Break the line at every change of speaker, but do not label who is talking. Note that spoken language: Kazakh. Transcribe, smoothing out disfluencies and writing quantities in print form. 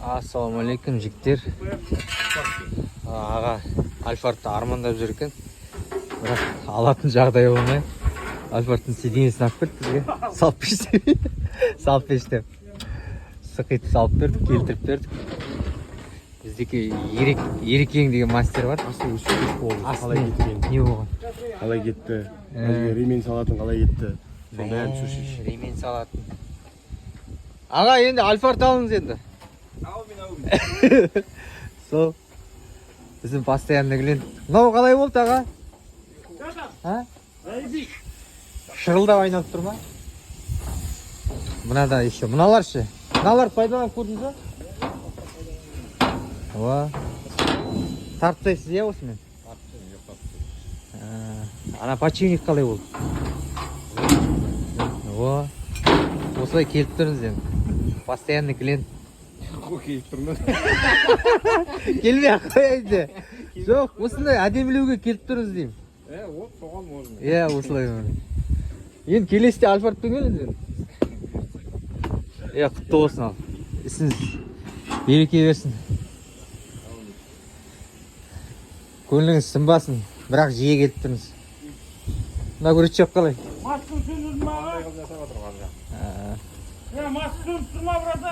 Ассалаумалейкум жігіттер. Аға Альфардты армандап жүр екен. Бірақ алатын жағдай болмай. Альфардтың сиденьесін алып берді бізге. Салып берші. Салып берші деп. Сықиты салып бердік, келтіріп бердік. Біздеке Ерекең деген мастер бар.
Астын үстіп болды. Қалай кеткен?
Не болған?
Қалай кетті? Ремень салатын қалай кетті? Бәрін шешіш.
Ремень салатын. Аға енді Альфард алыңыз енді. Сол. Біздің постоянный клиент. Мынау қалай болды аға? Шырылдап айналып тұр ма? Мынада еще. Мыналар ше. Мыналар пайдаланып көрдіңіз ба? Оа. Тартсайсыз я осымен? Ана подшипник қалай болды? Оа. Осылай келіп тұрыңыз енді. Постоянный клиент.
Келіп тұрмын.
Келмей ақ қойайды. Жоқ, осындай әдемілеуге келіп тұрыңыз деймін.
Соған можно.
Осылай. Енді келесіде Альфардпен келіңіз. Құтты болсын ал. Ісіңіз береке берсін. Көңіліңіз сынбасын, бірақ жиі келіп тұрыңыз. Мына күречек қалай?
Маскын түсіндірді ма аға? Маскын түсіндірді ма, брата?